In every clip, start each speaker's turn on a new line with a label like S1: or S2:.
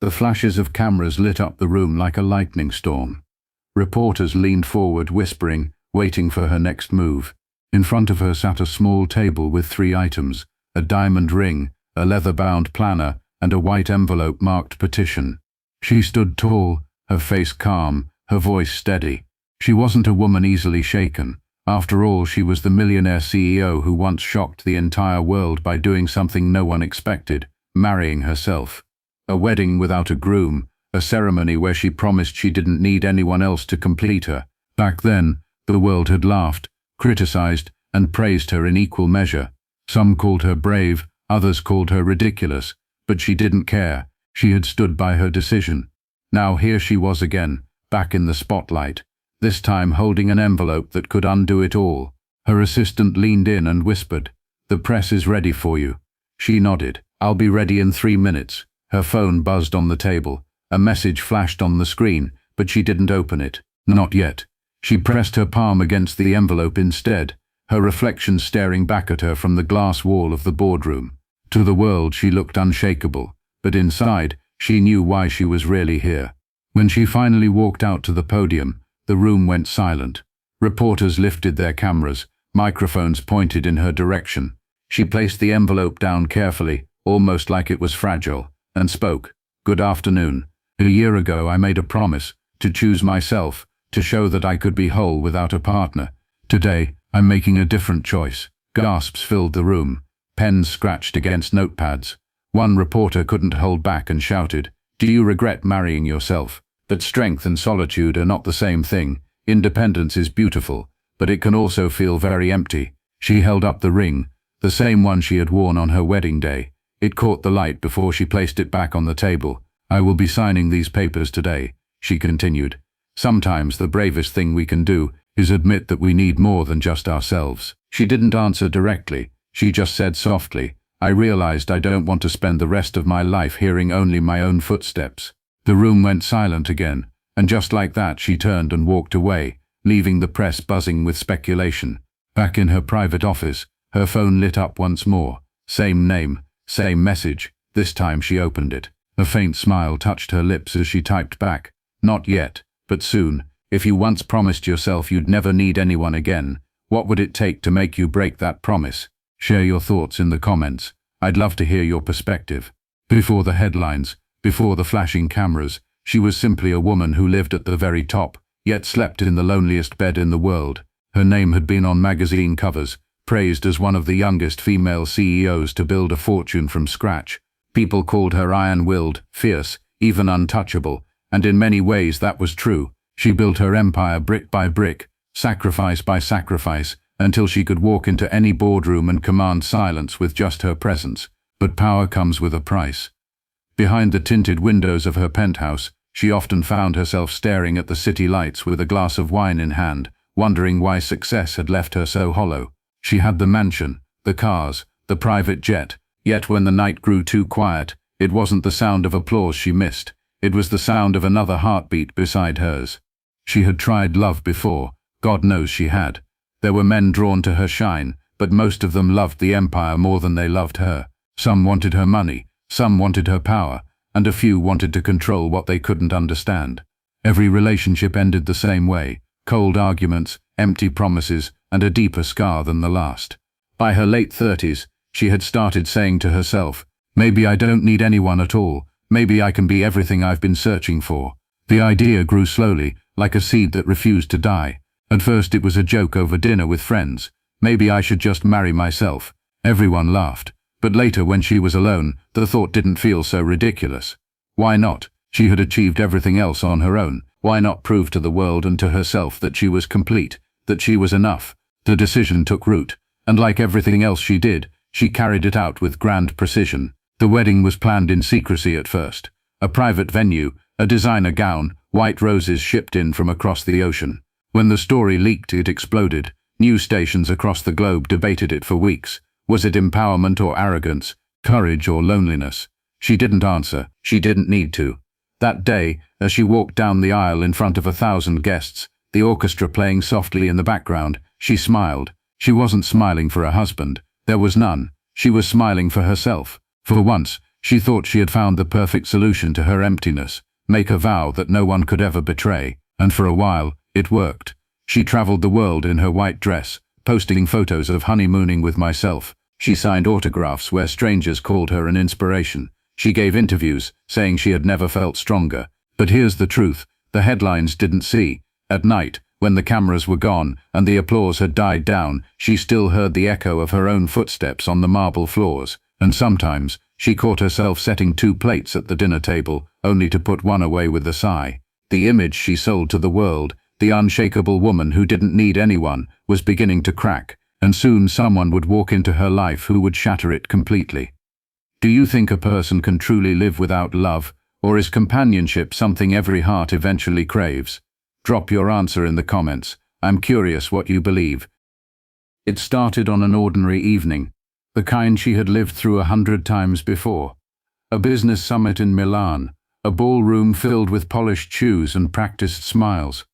S1: The flashes of cameras lit up the room like a lightning storm. Reporters leaned forward, whispering, waiting for her next move. In front of her sat a small table with 3 items: a diamond ring, a leather-bound planner, and a white envelope marked petition. She stood tall, her face calm, her voice steady. She wasn't a woman easily shaken. After all, she was the millionaire CEO who once shocked the entire world by doing something no one expected, marrying herself. A wedding without a groom, a ceremony where she promised she didn't need anyone else to complete her. Back then, the world had laughed, criticized, and praised her in equal measure. Some called her brave, others called her ridiculous, but she didn't care. She had stood by her decision. Now here she was again, back in the spotlight, this time holding an envelope that could undo it all. Her assistant leaned in and whispered, "The press is ready for you." She nodded. "I'll be ready in 3 minutes." Her phone buzzed on the table. A message flashed on the screen, but she didn't open it. Not yet. She pressed her palm against the envelope instead, her reflection staring back at her from the glass wall of the boardroom. To the world she looked unshakable, but inside she knew why she was really here. When she finally walked out to the podium, the room went silent. Reporters lifted their cameras, microphones pointed in her direction. She placed the envelope down carefully, almost like it was fragile, and spoke. "Good afternoon. A year ago I made a promise to choose myself, to show that I could be whole without a partner. Today, I'm making a different choice." Gasps filled the room. Pens scratched against notepads. One reporter couldn't hold back and shouted, "Do you regret marrying yourself? But strength and solitude are not the same thing. Independence is beautiful, but it can also feel very empty." She held up the ring, the same one she had worn on her wedding day. It caught the light before she placed it back on the table. "I will be signing these papers today," she continued. "Sometimes the bravest thing we can do is admit that we need more than just ourselves." She didn't answer directly. She just said softly, "I realized I don't want to spend the rest of my life hearing only my own footsteps." The room went silent again, and just like that she turned and walked away, leaving the press buzzing with speculation. Back in her private office, her phone lit up once more. Same name, same message. This time she opened it. A faint smile touched her lips as she typed back, "Not yet, but soon. If you once promised yourself you'd never need anyone again, what would it take to make you break that promise? Share your thoughts in the comments. I'd love to hear your perspective." Before the headlines, before the flashing cameras, she was simply a woman who lived at the very top, yet slept in the loneliest bed in the world. Her name had been on magazine covers, praised as one of the youngest female CEOs to build a fortune from scratch. People called her iron-willed, fierce, even untouchable, and in many ways that was true. She built her empire brick by brick, sacrifice by sacrifice, until she could walk into any boardroom and command silence with just her presence. But power comes with a price. Behind the tinted windows of her penthouse, she often found herself staring at the city lights with a glass of wine in hand, wondering why success had left her so hollow. She had the mansion, the cars, the private jet, yet when the night grew too quiet, it wasn't the sound of applause she missed. It was the sound of another heartbeat beside hers. She had tried love before, God knows she had. There were men drawn to her shine, but most of them loved the empire more than they loved her. Some wanted her money, some wanted her power, and a few wanted to control what they couldn't understand. Every relationship ended the same way: cold arguments, empty promises, and a deeper scar than the last. By her late 30s, she had started saying to herself, "Maybe I don't need anyone at all. Maybe I can be everything I've been searching for." The idea grew slowly, like a seed that refused to die. At first it was a joke over dinner with friends. Maybe I should just marry myself. Everyone laughed. But later, when she was alone, the thought didn't feel so ridiculous. Why not? She had achieved everything else on her own. Why not prove to the world and to herself that she was complete, that she was enough? The decision took root, and like everything else she did, she carried it out with grand precision. The wedding was planned in secrecy at first. A private venue, a designer gown, white roses shipped in from across the ocean. When the story leaked, it exploded. News stations across the globe debated it for weeks. Was it empowerment or arrogance, courage or loneliness? She didn't answer. She didn't need to. That day, as she walked down the aisle in front of 1,000 guests, the orchestra playing softly in the background, she smiled. She wasn't smiling for her husband. There was none. She was smiling for herself. For once, She thought she had found the perfect solution to her emptiness, make a vow that no one could ever betray, and for a while, it worked. She traveled the world in her white dress, posting photos of honeymooning with myself. She signed autographs where strangers called her an inspiration. She gave interviews, saying she had never felt stronger. But here's the truth, the headlines didn't see. At night, when the cameras were gone and the applause had died down, she still heard the echo of her own footsteps on the marble floors, and sometimes she caught herself setting 2 plates at the dinner table, only to put one away with a sigh. The image she sold to the world, the unshakable woman who didn't need anyone, was beginning to crack, and soon someone would walk into her life who would shatter it completely. Do you think a person can truly live without love, or is companionship something every heart eventually craves? Drop your answer in the comments. I'm curious what you believe. It started on an ordinary evening, the kind she had lived through 100 times before. A business summit in Milan, a ballroom filled with polished shoes and practiced smiles.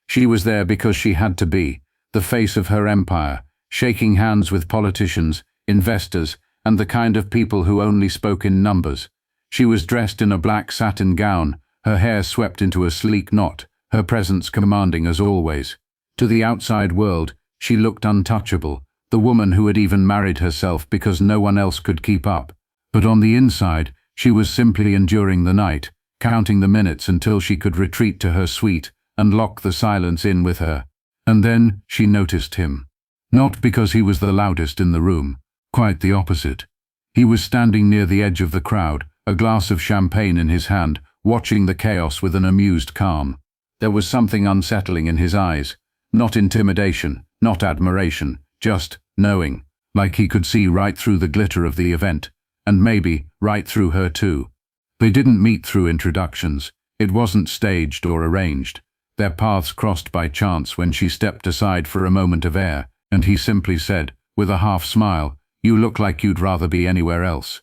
S1: She was there because she had to be, the face of her empire, shaking hands with politicians, investors, and the kind of people who only spoke in numbers. She was dressed in a black satin gown, her hair swept into a sleek knot, her presence commanding as always. To the outside world, she looked untouchable, the woman who had even married herself because no one else could keep up. But on the inside, she was simply enduring the night, counting the minutes until she could retreat to her suite and lock the silence in with her. And then she noticed him. Not because he was the loudest in the room, quite the opposite. He was standing near the edge of the crowd, a glass of champagne in his hand, watching the chaos with an amused calm. There was something unsettling in his eyes, not intimidation, not admiration, just knowing, like he could see right through the glitter of the event, and maybe right through her too. They didn't meet through introductions. It wasn't staged or arranged. Their paths crossed by chance when she stepped aside for a moment of air, and he simply said, with a half smile, "You look like you'd rather be anywhere else."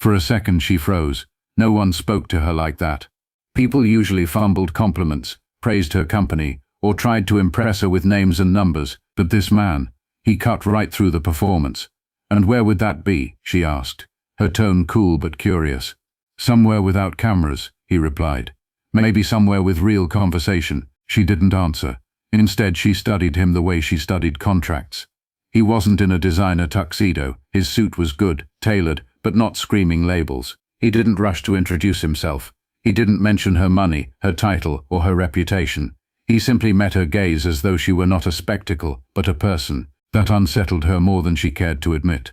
S1: For a second she froze. No one spoke to her like that. People usually fumbled compliments, praised her company, or tried to impress her with names and numbers, but this man, he cut right through the performance. "And where would that be?" she asked, her tone cool but curious. "Somewhere without cameras," he replied. "Maybe somewhere with real conversation." She didn't answer. Instead, she studied him the way she studied contracts. He wasn't in a designer tuxedo. His suit was good, tailored, but not screaming labels. He didn't rush to introduce himself. He didn't mention her money, her title, or her reputation. He simply met her gaze as though she were not a spectacle, but a person. That unsettled her more than she cared to admit.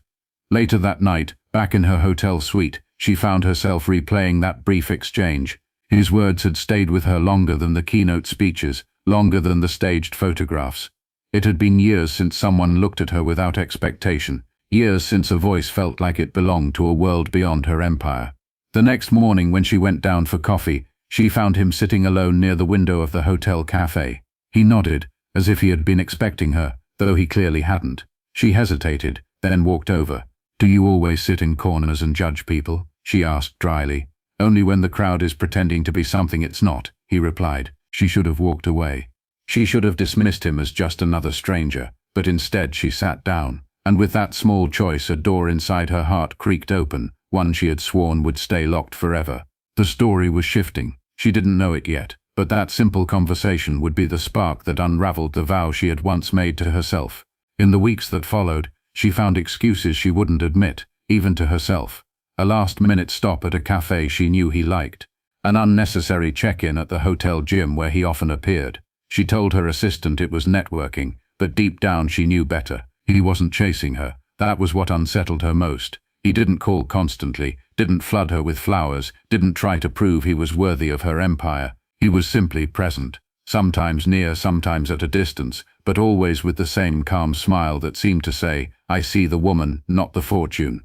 S1: Later that night, back in her hotel suite, she found herself replaying that brief exchange. His words had stayed with her longer than the keynote speeches, longer than the staged photographs. It had been years since someone looked at her without expectation, years since a voice felt like it belonged to a world beyond her empire. The next morning when she went down for coffee, she found him sitting alone near the window of the hotel cafe. He nodded, as if he had been expecting her, though he clearly hadn't. She hesitated, then walked over. "Do you always sit in corners and judge people?" she asked dryly. "Only when the crowd is pretending to be something it's not," he replied. She should have walked away. She should have dismissed him as just another stranger, but instead she sat down, and with that small choice a door inside her heart creaked open, one she had sworn would stay locked forever. The story was shifting. She didn't know it yet, but that simple conversation would be the spark that unraveled the vow she had once made to herself. In the weeks that followed, she found excuses she wouldn't admit, even to herself. A last-minute stop at a cafe she knew he liked. An unnecessary check-in at the hotel gym where he often appeared. She told her assistant it was networking, but deep down she knew better. He wasn't chasing her. That was what unsettled her most. He didn't call constantly, didn't flood her with flowers, didn't try to prove he was worthy of her empire. He was simply present, sometimes near, sometimes at a distance, but always with the same calm smile that seemed to say, "I see the woman, not the fortune."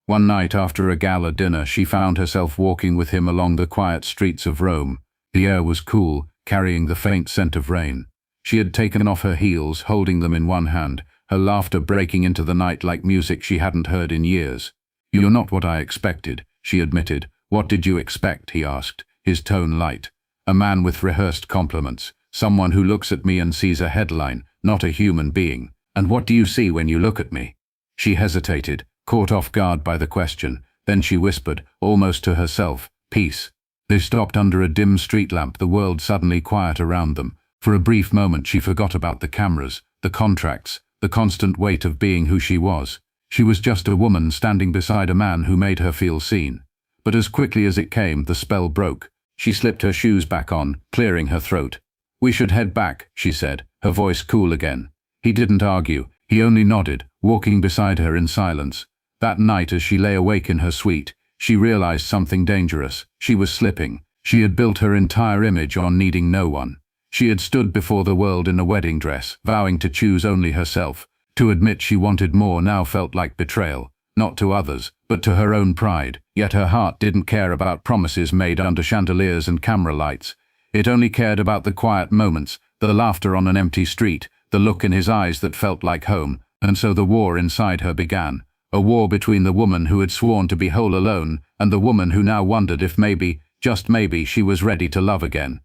S1: One night after a gala dinner, she found herself walking with him along the quiet streets of Rome. The air was cool, carrying the faint scent of rain. She had taken off her heels, holding them in one hand, her laughter breaking into the night like music she hadn't heard in years. "You're not what I expected," she admitted. "What did you expect?" he asked, his tone light. "A man with rehearsed compliments, someone who looks at me and sees a headline, not a human being. And what do you see when you look at me?" She hesitated, caught off guard by the question, Then she whispered, almost to herself, "Peace." They stopped under a dim street lamp, the world suddenly quiet around them. For a brief moment she forgot about the cameras, the contracts, the constant weight of being who she was. She was just a woman standing beside a man who made her feel seen. But as quickly as it came, the spell broke. She slipped her shoes back on, clearing her throat. "We should head back," she said, her voice cool again. He didn't argue, he only nodded, walking beside her in silence. That night, as she lay awake in her suite, she realized something dangerous. She was slipping. She had built her entire image on needing no one. She had stood before the world in a wedding dress, vowing to choose only herself. To admit she wanted more now felt like betrayal, not to others, but to her own pride. Yet her heart didn't care about promises made under chandeliers and camera lights. It only cared about the quiet moments, the laughter on an empty street, the look in his eyes that felt like home. And so the war inside her began. A war between the woman who had sworn to be whole alone and the woman who now wondered if maybe, just maybe, she was ready to love again.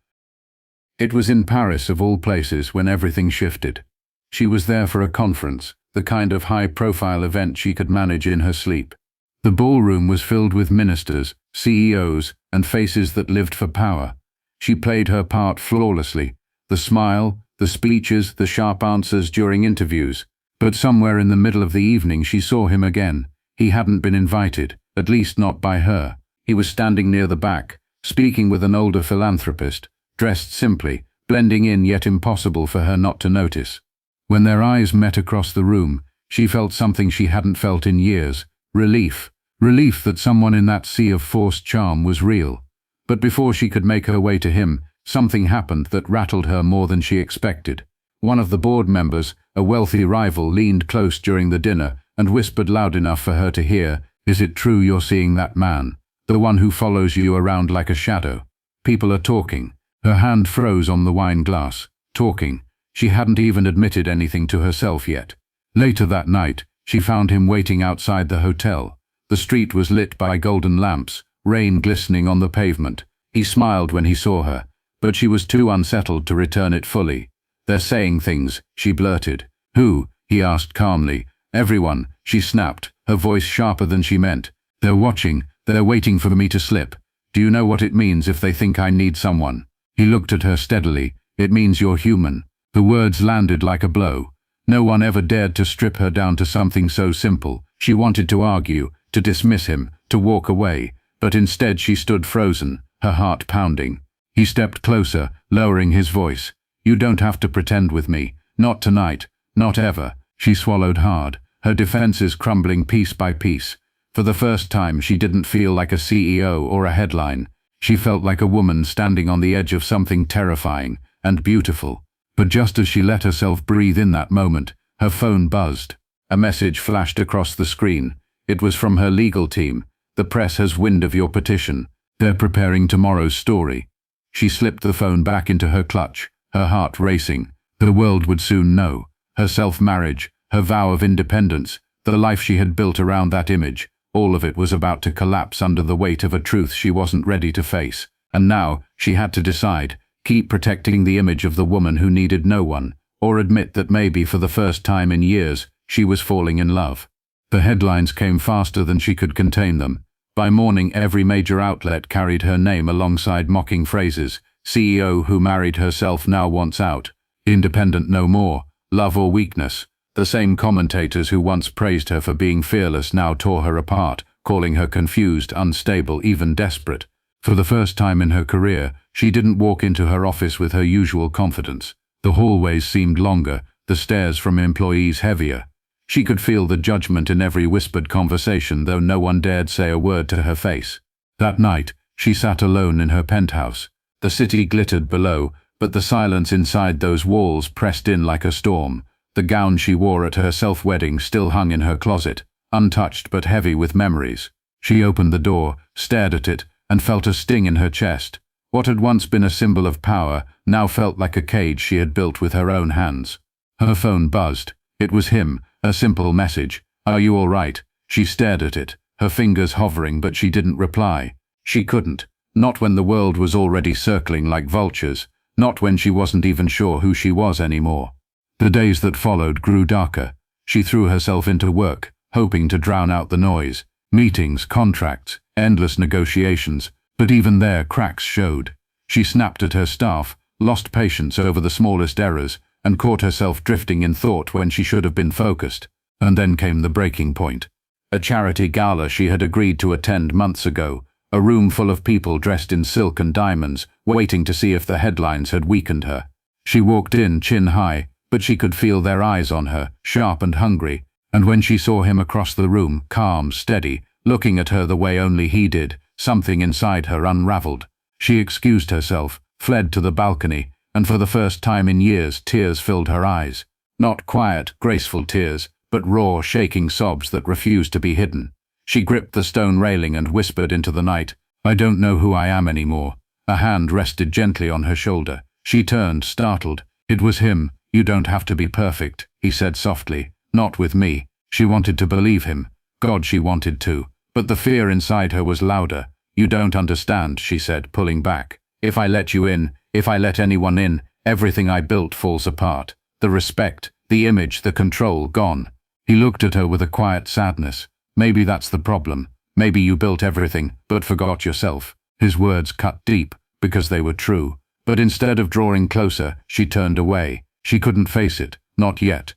S1: It was in Paris, of all places, when everything shifted. She was there for a conference, the kind of high-profile event she could manage in her sleep. The ballroom was filled with ministers, CEOs, and faces that lived for power. She played her part flawlessly, the smile, the speeches, the sharp answers during interviews. But somewhere in the middle of the evening she saw him again. He hadn't been invited, at least not by her. He was standing near the back, speaking with an older philanthropist, dressed simply, blending in yet impossible for her not to notice. When their eyes met across the room, she felt something she hadn't felt in years. Relief. Relief that someone in that sea of forced charm was real. But before she could make her way to him, something happened that rattled her more than she expected. One of the board members, a wealthy rival, leaned close during the dinner and whispered loud enough for her to hear, "Is it true you're seeing that man? The one who follows you around like a shadow? People are talking." Her hand froze on the wine glass. Talking. She hadn't even admitted anything to herself yet. Later that night, she found him waiting outside the hotel. The street was lit by golden lamps, rain glistening on the pavement. He smiled when he saw her, but she was too unsettled to return it fully. "They're saying things," she blurted. "Who?" he asked calmly. "Everyone," she snapped, her voice sharper than she meant. "They're watching. They're waiting for me to slip. Do you know what it means if they think I need someone?" He looked at her steadily. "It means you're human." The words landed like a blow. No one ever dared to strip her down to something so simple. She wanted to argue, to dismiss him, to walk away, but instead she stood frozen, her heart pounding. He stepped closer, lowering his voice. "You don't have to pretend with me. Not tonight. Not ever." She swallowed hard, her defenses crumbling piece by piece. For the first time she didn't feel like a CEO or a headline. She felt like a woman standing on the edge of something terrifying and beautiful. But just as she let herself breathe in that moment, her phone buzzed. A message flashed across the screen. It was from her legal team. "The press has wind of your petition. They're preparing tomorrow's story." She slipped the phone back into her clutch, her heart racing. The world would soon know. Her self-marriage, her vow of independence, the life she had built around that image, all of it was about to collapse under the weight of a truth she wasn't ready to face. And now, she had to decide, keep protecting the image of the woman who needed no one, or admit that maybe for the first time in years, she was falling in love. The headlines came faster than she could contain them. By morning, every major outlet carried her name alongside mocking phrases. "CEO who married herself now wants out. Independent no more. Love or weakness." The same commentators who once praised her for being fearless now tore her apart, calling her confused, unstable, even desperate. For the first time in her career, she didn't walk into her office with her usual confidence. The hallways seemed longer, the stares from employees heavier. She could feel the judgment in every whispered conversation, though no one dared say a word to her face. That night, she sat alone in her penthouse. The city glittered below, but the silence inside those walls pressed in like a storm. The gown she wore at her self-wedding still hung in her closet, untouched but heavy with memories. She opened the door, stared at it, and felt a sting in her chest. What had once been a symbol of power now felt like a cage she had built with her own hands. Her phone buzzed. It was him, a simple message. "Are you all right?" She stared at it, her fingers hovering, but she didn't reply. She couldn't. Not when the world was already circling like vultures. Not when she wasn't even sure who she was anymore. The days that followed grew darker. She threw herself into work, hoping to drown out the noise. Meetings, contracts, endless negotiations, but even there cracks showed. She snapped at her staff, lost patience over the smallest errors, and caught herself drifting in thought when she should have been focused. And then came the breaking point. A charity gala she had agreed to attend months ago, a room full of people dressed in silk and diamonds, waiting to see if the headlines had weakened her. She walked in chin high, but she could feel their eyes on her, sharp and hungry, and when she saw him across the room, calm, steady, looking at her the way only he did, something inside her unraveled. She excused herself, fled to the balcony, and for the first time in years tears filled her eyes. Not quiet, graceful tears, but raw, shaking sobs that refused to be hidden. She gripped the stone railing and whispered into the night, "I don't know who I am anymore." A hand rested gently on her shoulder. She turned, startled. It was him. "You don't have to be perfect," he said softly. "Not with me." She wanted to believe him. God, she wanted to. But the fear inside her was louder. "You don't understand," she said, pulling back. "If I let you in, if I let anyone in, everything I built falls apart. The respect, the image, the control, gone." He looked at her with a quiet sadness. "Maybe that's the problem. Maybe you built everything, but forgot yourself." His words cut deep, because they were true. But instead of drawing closer, she turned away. She couldn't face it, not yet.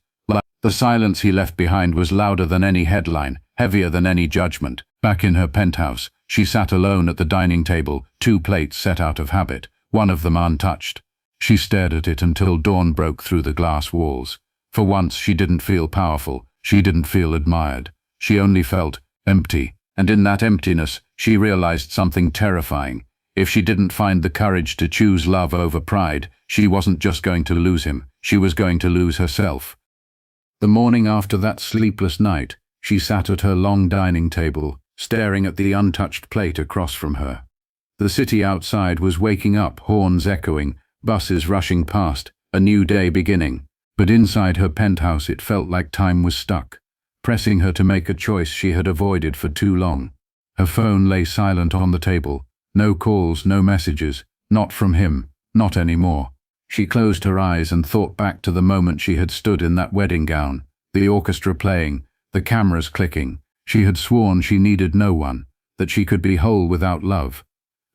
S1: The silence he left behind was louder than any headline, heavier than any judgment. Back in her penthouse, she sat alone at the dining table, 2 plates set out of habit, one of them untouched. She stared at it until dawn broke through the glass walls. For once she didn't feel powerful, she didn't feel admired. She only felt empty, and in that emptiness she realized something terrifying. If she didn't find the courage to choose love over pride, she wasn't just going to lose him, she was going to lose herself. The morning after that sleepless night, she sat at her long dining table, staring at the untouched plate across from her. The city outside was waking up, horns echoing, buses rushing past, a new day beginning. But inside her penthouse it felt like time was stuck, pressing her to make a choice she had avoided for too long. Her phone lay silent on the table. No calls, no messages. Not from him. Not anymore. She closed her eyes and thought back to the moment she had stood in that wedding gown, the orchestra playing, the cameras clicking. She had sworn she needed no one, that she could be whole without love.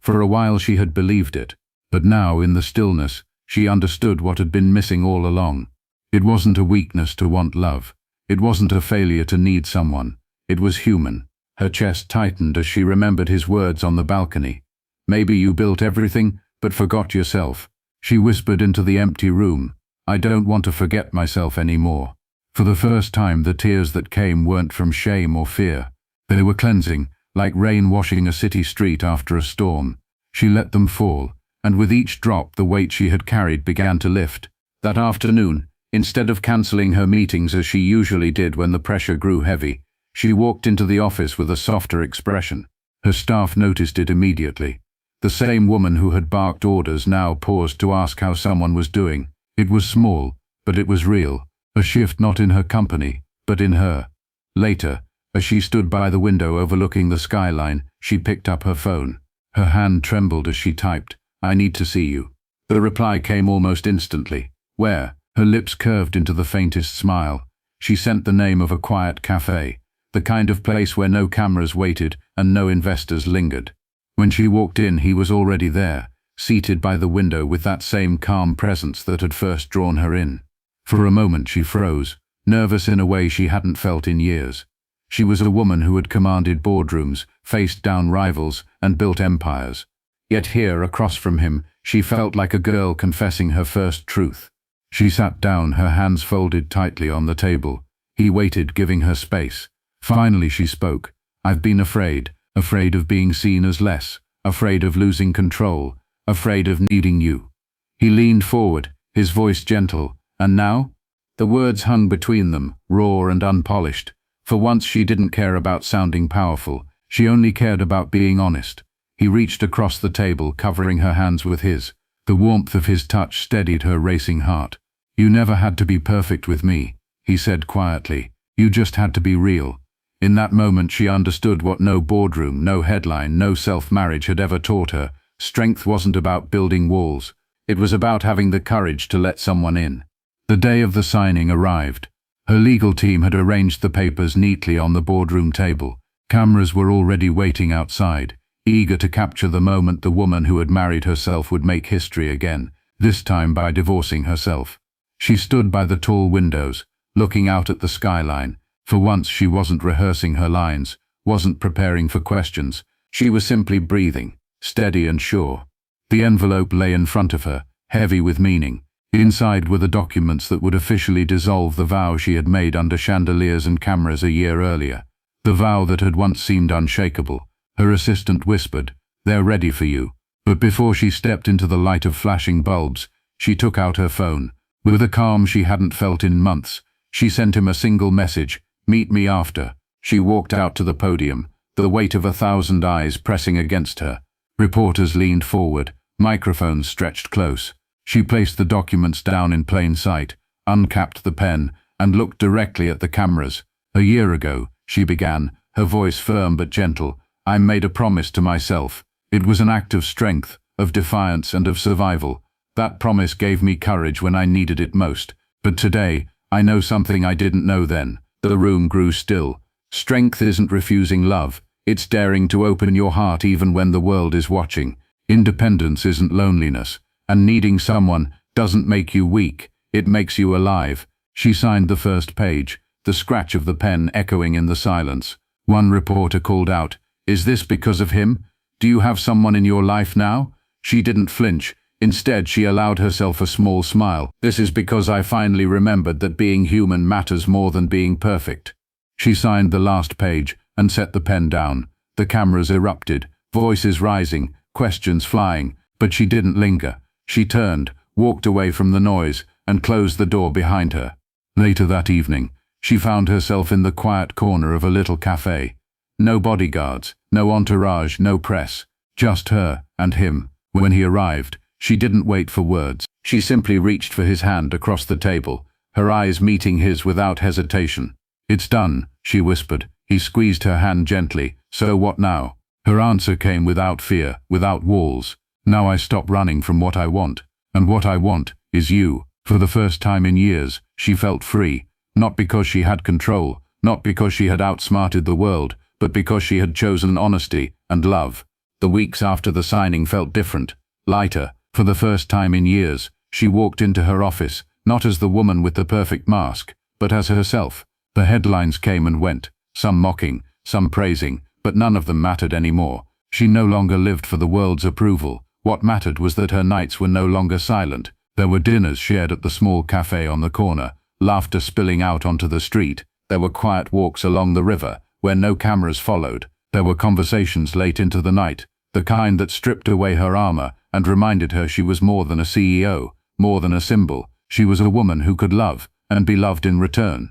S1: For a while she had believed it, but now, in the stillness, she understood what had been missing all along. It wasn't a weakness to want love. It wasn't a failure to need someone. It was human. Her chest tightened as she remembered his words on the balcony. "Maybe you built everything, but forgot yourself." She whispered into the empty room, "I don't want to forget myself anymore." For the first time the tears that came weren't from shame or fear. They were cleansing, like rain washing a city street after a storm. She let them fall, and with each drop the weight she had carried began to lift. That afternoon, instead of cancelling her meetings as she usually did when the pressure grew heavy, she walked into the office with a softer expression. Her staff noticed it immediately. The same woman who had barked orders now paused to ask how someone was doing. It was small, but it was real. A shift not in her company, but in her. Later, as she stood by the window overlooking the skyline, she picked up her phone. Her hand trembled as she typed, "I need to see you." The reply came almost instantly. "Where?" Her lips curved into the faintest smile. She sent the name of a quiet cafe, the kind of place where no cameras waited and no investors lingered. When she walked in, he was already there, seated by the window with that same calm presence that had first drawn her in. For a moment she froze, nervous in a way she hadn't felt in years. She was a woman who had commanded boardrooms, faced down rivals, and built empires. Yet here, across from him, she felt like a girl confessing her first truth. She sat down, her hands folded tightly on the table. He waited, giving her space. Finally she spoke. "I've been afraid of being seen as less, afraid of losing control, afraid of needing you." He leaned forward, his voice gentle. "And now?" The words hung between them, raw and unpolished. For once she didn't care about sounding powerful. She only cared about being honest. He reached across the table, covering her hands with his. The warmth of his touch steadied her racing heart. "You never had to be perfect with me," he said quietly. "You just had to be real." In that moment she understood what no boardroom, no headline, no self-marriage had ever taught her. Strength wasn't about building walls. It was about having the courage to let someone in. The day of the signing arrived. Her legal team had arranged the papers neatly on the boardroom table. Cameras were already waiting outside, eager to capture the moment the woman who had married herself would make history again, this time by divorcing herself. She stood by the tall windows, looking out at the skyline. For once she wasn't rehearsing her lines, wasn't preparing for questions. She was simply breathing, steady and sure. The envelope lay in front of her, heavy with meaning. Inside were the documents that would officially dissolve the vow she had made under chandeliers and cameras a year earlier. The vow that had once seemed unshakable. Her assistant whispered, "They're ready for you." But before she stepped into the light of flashing bulbs, she took out her phone. With a calm she hadn't felt in months, she sent him a single message, "Meet me after." She walked out to the podium, the weight of 1,000 eyes pressing against her. Reporters leaned forward, microphones stretched close. She placed the documents down in plain sight, uncapped the pen, and looked directly at the cameras. "A year ago," she began, her voice firm but gentle, "I made a promise to myself. It was an act of strength, of defiance and of survival. That promise gave me courage when I needed it most. But today, I know something I didn't know then." The room grew still. Strength isn't refusing love. It's daring to open your heart even when the world is watching. Independence isn't loneliness. And needing someone doesn't make you weak. It makes you alive. She signed the first page, the scratch of the pen echoing in the silence. One reporter called out, "Is this because of him? Do you have someone in your life now?" She didn't flinch. Instead, she allowed herself a small smile. "This is because I finally remembered that being human matters more than being perfect." She signed the last page and set the pen down. The cameras erupted, voices rising, questions flying, but she didn't linger. She turned, walked away from the noise, and closed the door behind her. Later that evening, she found herself in the quiet corner of a little cafe. No bodyguards, no entourage, no press. Just her and him. When he arrived, she didn't wait for words. She simply reached for his hand across the table, her eyes meeting his without hesitation. "It's done," she whispered. He squeezed her hand gently. "So what now?" Her answer came without fear, without walls. "Now I stop running from what I want. And what I want is you." For the first time in years, she felt free. Not because she had control, not because she had outsmarted the world, but because she had chosen honesty and love. The weeks after the signing felt different, lighter. For the first time in years, she walked into her office, not as the woman with the perfect mask, but as herself. The headlines came and went, some mocking, some praising, but none of them mattered anymore. She no longer lived for the world's approval. What mattered was that her nights were no longer silent. There were dinners shared at the small cafe on the corner, laughter spilling out onto the street. There were quiet walks along the river, where no cameras followed. There were conversations late into the night, the kind that stripped away her armor and reminded her she was more than a CEO, more than a symbol. She was a woman who could love, and be loved in return.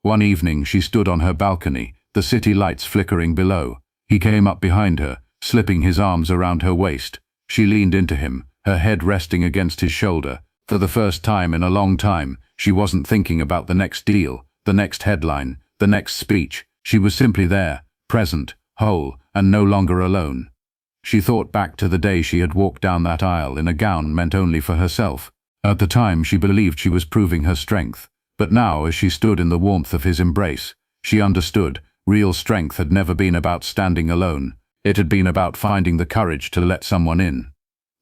S1: One evening she stood on her balcony, the city lights flickering below. He came up behind her, slipping his arms around her waist. She leaned into him, her head resting against his shoulder. For the first time in a long time, she wasn't thinking about the next deal, the next headline, the next speech. She was simply there, present, whole, and no longer alone. She thought back to the day she had walked down that aisle in a gown meant only for herself. At the time she believed she was proving her strength. But now, as she stood in the warmth of his embrace, she understood real strength had never been about standing alone. It had been about finding the courage to let someone in.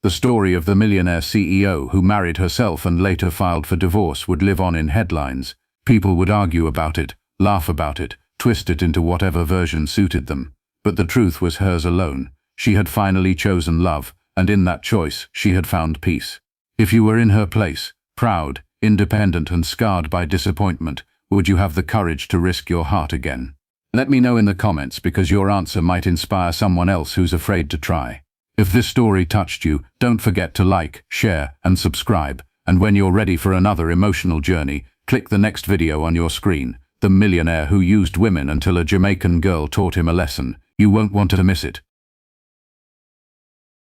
S1: The story of the millionaire CEO who married herself and later filed for divorce would live on in headlines. People would argue about it, laugh about it, twist it into whatever version suited them. But the truth was hers alone. She had finally chosen love, and in that choice she had found peace. If you were in her place, proud, independent and scarred by disappointment, would you have the courage to risk your heart again? Let me know in the comments, because your answer might inspire someone else who's afraid to try. If this story touched you, don't forget to like, share, and subscribe. And when you're ready for another emotional journey, click the next video on your screen, The Millionaire Who Used Women Until a Jamaican Girl Taught Him a Lesson. You won't want to miss it.